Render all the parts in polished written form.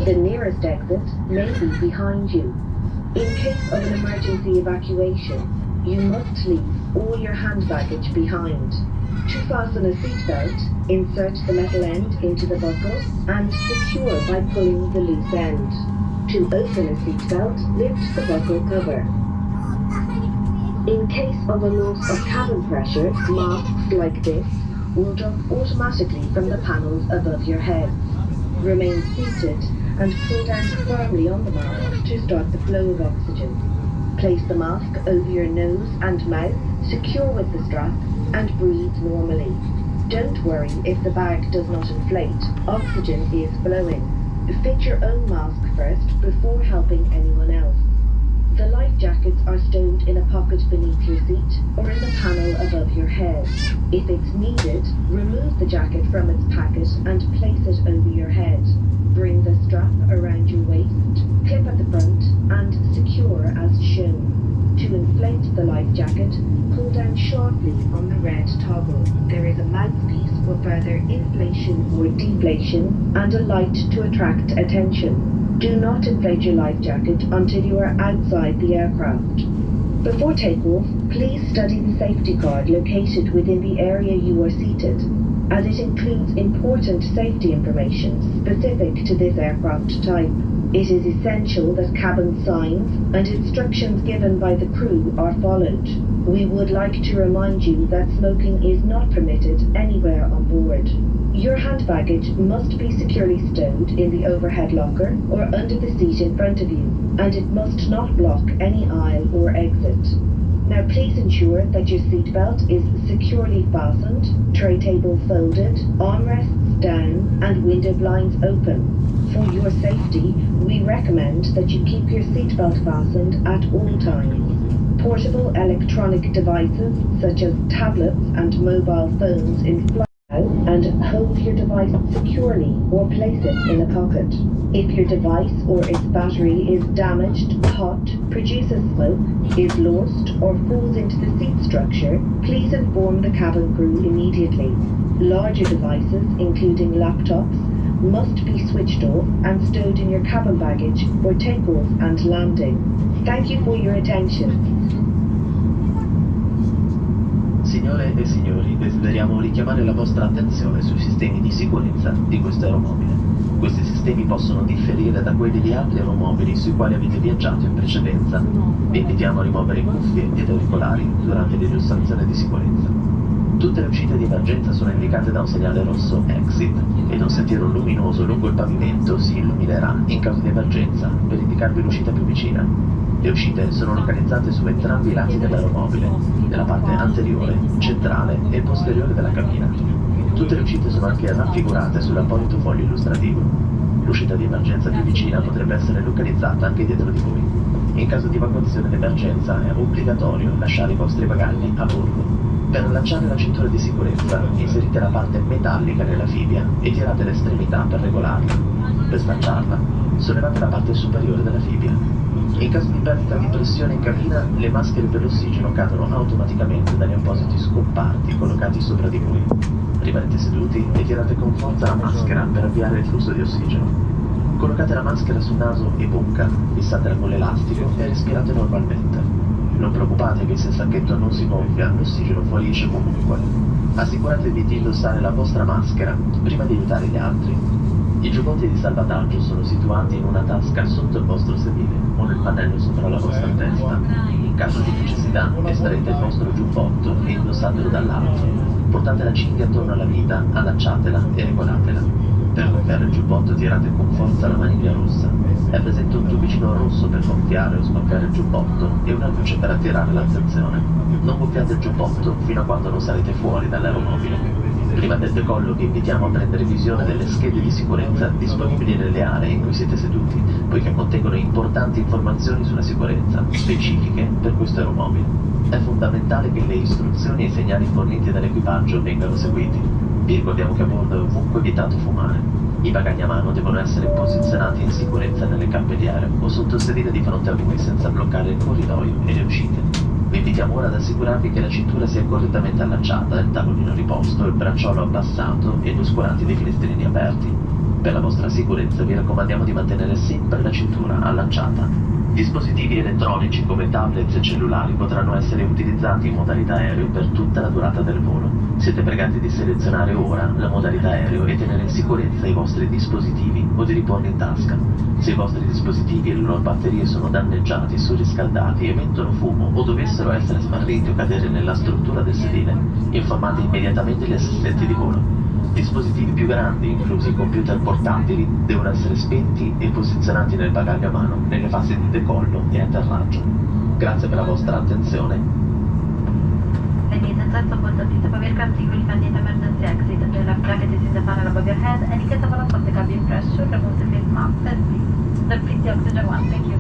The nearest exit may be behind you. In case of an emergency evacuation, you must leave all your hand baggage behind. To fasten a seatbelt, insert the metal end into the buckle and secure by pulling the loose end. To open a seatbelt, lift the buckle cover. In case of a loss of cabin pressure, masks like this will drop automatically from the panels above your heads. Remain seated and pull down firmly on the mask to start the flow of oxygen. Place the mask over your nose and mouth, secure with the strap, and breathe normally. Don't worry if the bag does not inflate. Oxygen is flowing. Fit your own mask first before helping anyone else. The life jackets are stowed in a pocket beneath your seat or in the panel above your head. If it's needed, remove the jacket from its packet and place it over your head. Bring the strap around your waist, clip at the front, and secure as shown. To inflate the life jacket, pull down sharply on the red toggle. There is a mouthpiece for further inflation or deflation and a light to attract attention. Do not inflate your life jacket until you are outside the aircraft. Before takeoff, please study the safety card located within the area you are seated, as it includes important safety information specific to this aircraft type. It is essential that cabin signs and instructions given by the crew are followed. We would like to remind you that smoking is not permitted anywhere on board. Your hand baggage must be securely stowed in the overhead locker or under the seat in front of you, and it must not block any aisle or exit. Now please ensure that your seatbelt is securely fastened, tray table folded, armrests down, and window blinds open. For your safety, we recommend that you keep your seatbelt fastened at all times. Portable electronic devices such as tablets and mobile phones in flight and hold your device securely or place it in a pocket. If your device or its battery is damaged, hot, produces smoke, is lost, or falls into the seat structure, please inform the cabin crew immediately. Larger devices, including laptops, must be switched off and stowed in your cabin baggage for takeoff and landing. Thank you for your attention. Signore e signori, desideriamo richiamare la vostra attenzione sui sistemi di sicurezza di questo aeromobile. Questi sistemi possono differire da quelli di altri aeromobili sui quali avete viaggiato in precedenza. Vi invitiamo a rimuovere cuffie ed auricolari durante l'illustrazione di sicurezza. Tutte le uscite di emergenza sono indicate da un segnale rosso Exit ed un sentiero luminoso lungo il pavimento si illuminerà in caso di emergenza per indicarvi l'uscita più vicina. Le uscite sono localizzate su entrambi i lati dell'aeromobile, nella parte anteriore, centrale e posteriore della cabina. Tutte le uscite sono anche raffigurate sull'apposito foglio illustrativo. L'uscita di emergenza più vicina potrebbe essere localizzata anche dietro di voi. In caso di evacuazione d'emergenza è obbligatorio lasciare i vostri bagagli a bordo. Per allacciare la cintura di sicurezza, inserite la parte metallica nella fibbia e tirate l'estremità per regolarla. Per stacciarla, sollevate la parte superiore della fibbia. In caso di perdita di pressione in cabina, le maschere per l'ossigeno cadono automaticamente dagli appositi scomparti collocati sopra di voi. Rimanete seduti e tirate con forza la maschera per avviare il flusso di ossigeno. Collocate la maschera sul naso e bocca, fissatela con l'elastico e respirate normalmente. Non preoccupatevi se il sacchetto non si gonfia, l'ossigeno fuoriesce comunque. Assicuratevi di indossare la vostra maschera prima di aiutare gli altri. I giubbotti di salvataggio sono situati in una tasca sotto il vostro sedile o nel pannello sopra la vostra testa. In caso di necessità, estraete il vostro giubbotto e indossatelo dall'alto. Portate la cinghia attorno alla vita, allacciatela e regolatela. Per gonfiare il giubbotto tirate con forza la maniglia rossa. È presente un tubicino rosso per gonfiare o sgonfiare il giubbotto e una luce per attirare l'attenzione. Non gonfiate il giubbotto fino a quando non sarete fuori dall'aeromobile. Prima del decollo vi invitiamo a prendere visione delle schede di sicurezza disponibili nelle aree in cui siete seduti, poiché contengono importanti informazioni sulla sicurezza, specifiche per questo aeromobile. È fondamentale che le istruzioni e i segnali forniti dall'equipaggio vengano seguiti. Vi ricordiamo che a bordo è ovunque vietato fumare. I bagagli a mano devono essere posizionati in sicurezza nelle cappe di aereo o sotto il sedile di fronte a voi senza bloccare il corridoio e le uscite. Vi invitiamo ora ad assicurarvi che la cintura sia correttamente allacciata, il tavolino riposto, il bracciolo abbassato e gli oscuranti dei finestrini aperti. Per la vostra sicurezza vi raccomandiamo di mantenere sempre la cintura allacciata. Dispositivi elettronici come tablet e cellulari potranno essere utilizzati in modalità aereo per tutta la durata del volo. Siete pregati di selezionare ora la modalità aereo e tenere in sicurezza i vostri dispositivi o di riporli in tasca. Se i vostri dispositivi e le loro batterie sono danneggiati, surriscaldati, emettono fumo o dovessero essere smarriti o cadere nella struttura del sedile, informate immediatamente gli assistenti di volo. Dispositivi più grandi, inclusi computer portatili, devono essere spenti e posizionati nel bagaglio a mano, nelle fasi di decollo e atterraggio. Grazie per la vostra attenzione. Ladies and gentlemen, the seat of aircraft will find the emergency exit. The life jacket is in the panel above your head, and in case of a loss of the cabin pressure, remove the face mask and please the oxygen one. Thank you.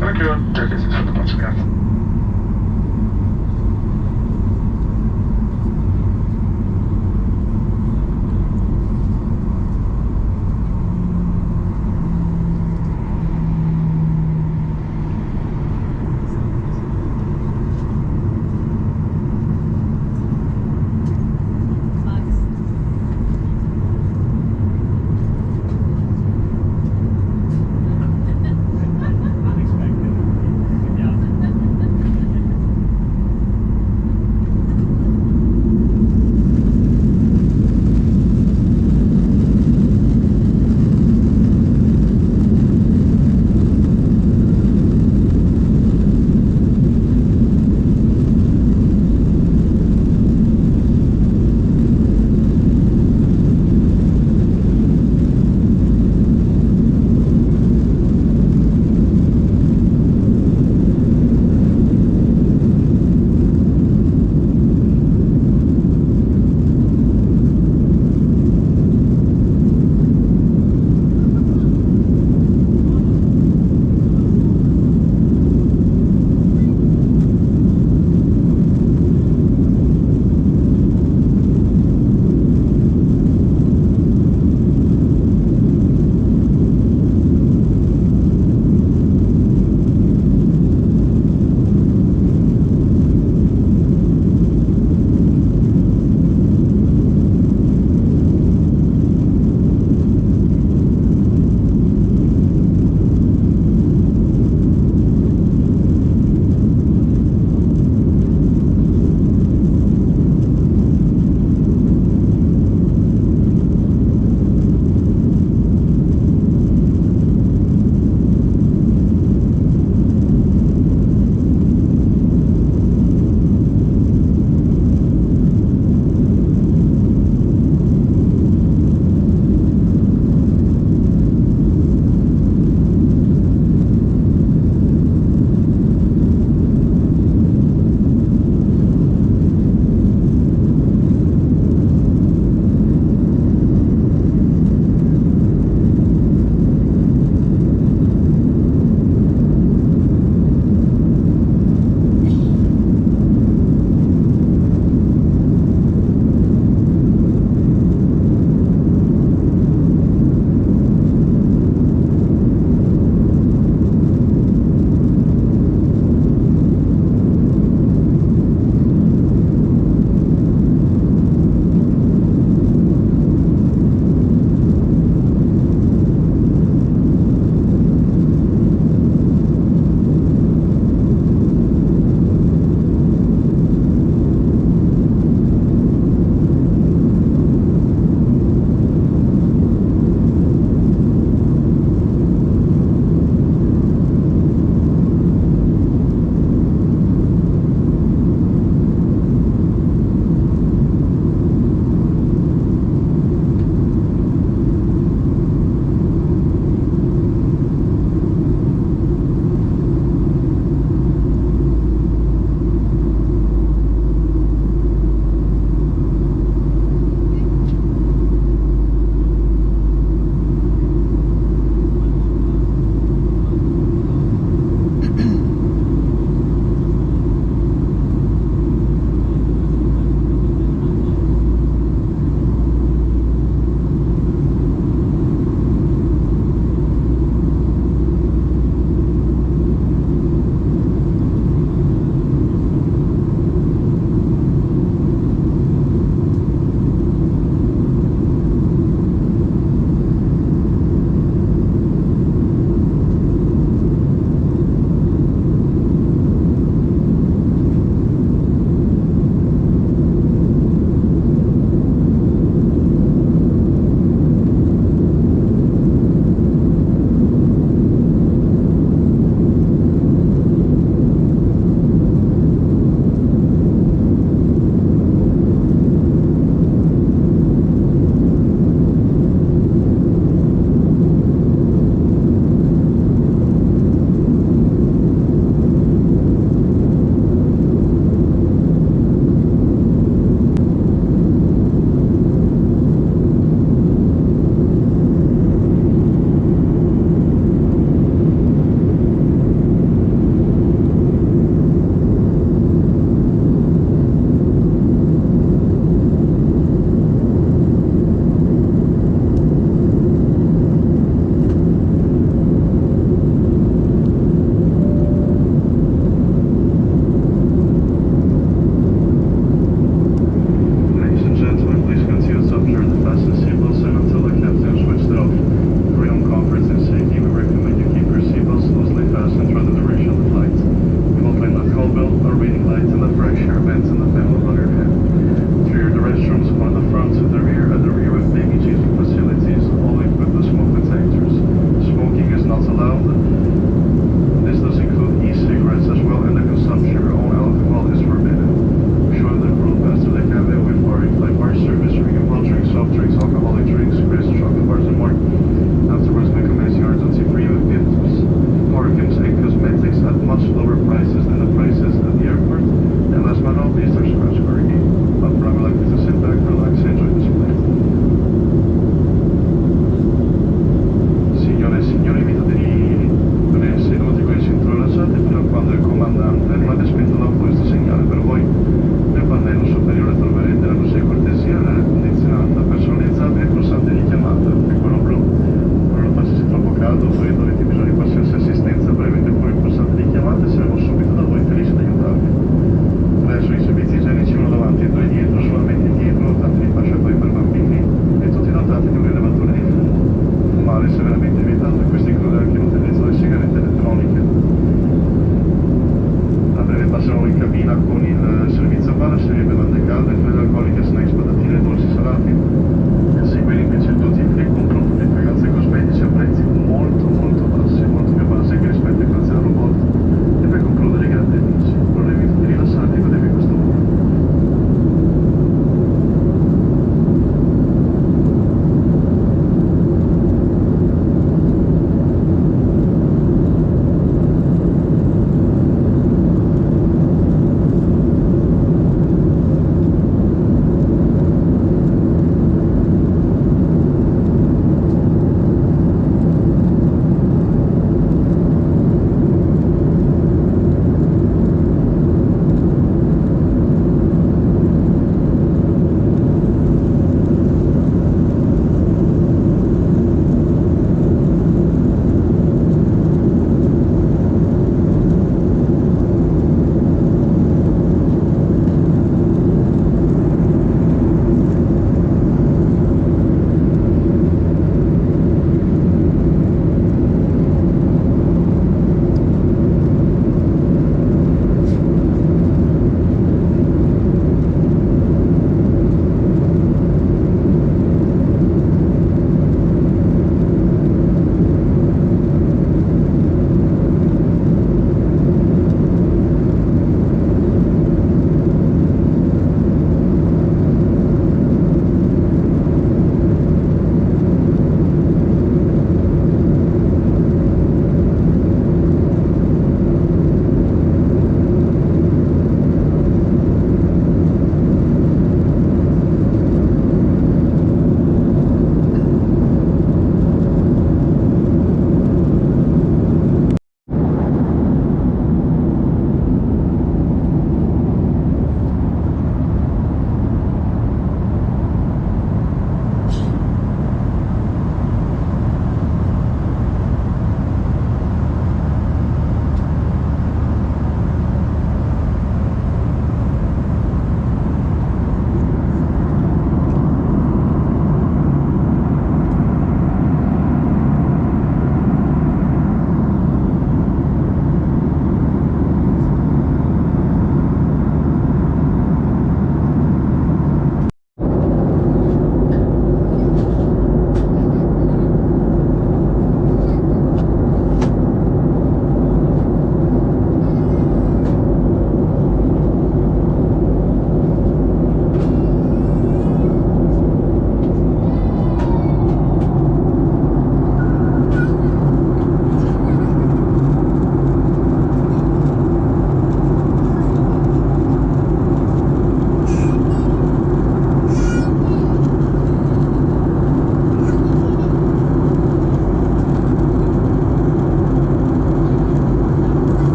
Thank you. Take it from the bus again.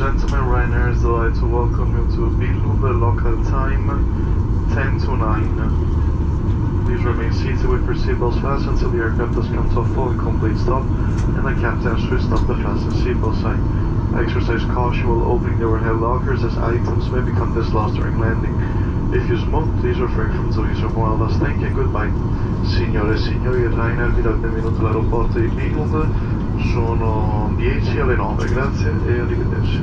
gentlemen, Ryanair is delighted to welcome you to Billund, local time 10 to 9. Please remain seated with your seatbelts fastened until the aircraft has come to a full and complete stop and the captain has switched off the fasten seatbelt sign. Exercise caution while opening the overhead lockers as items may become dislodged during landing. If you smoke, please refrain from doing so while thus. Thank you and goodbye. Signore e signori, Ryanair vi dà il benvenuto all'aeroporto di Billund. Sono 10 alle 9, grazie e arrivederci.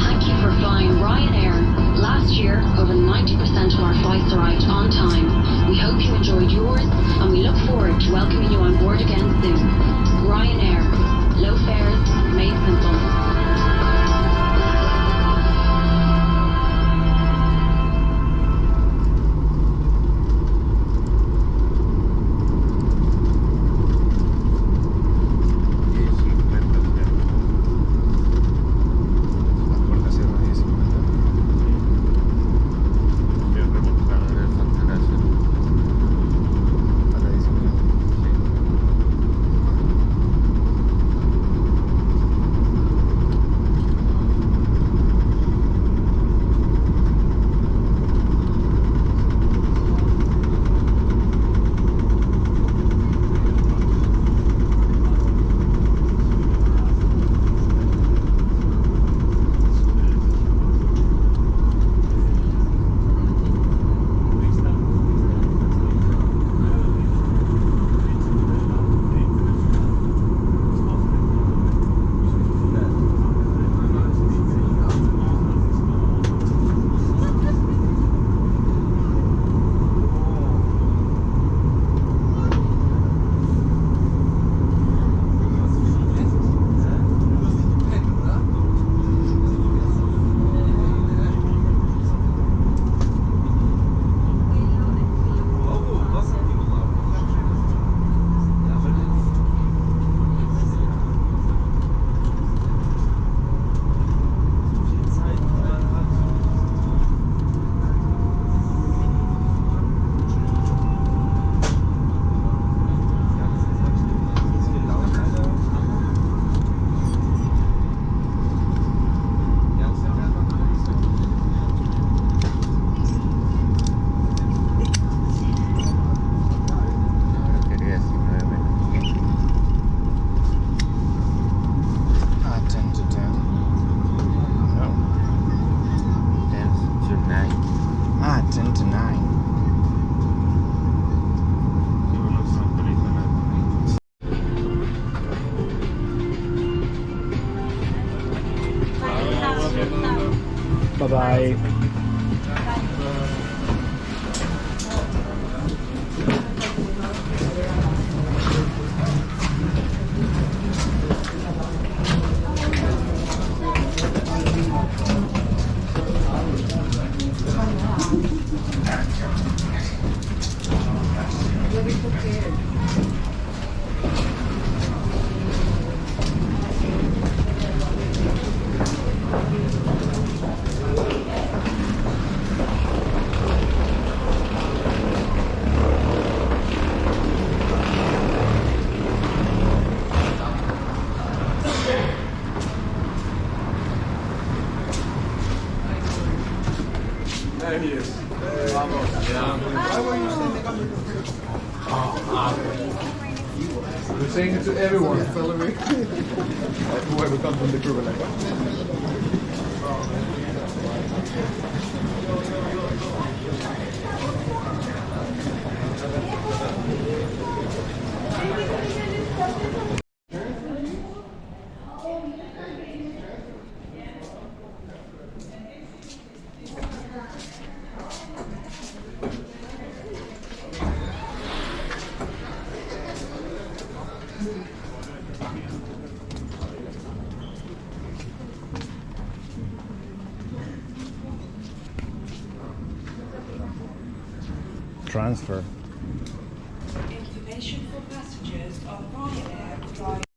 Thank you for flying Ryanair. Last year, over 90% of our flights arrived on time. We hope you enjoyed yours, and we look forward to welcoming you on board again soon. Ryanair. Low fares, made simple. Bye-bye. There he is. We're saying it to everyone, following. Whoever comes from the crew, like Transfer. Information for passengers on Ryanair flight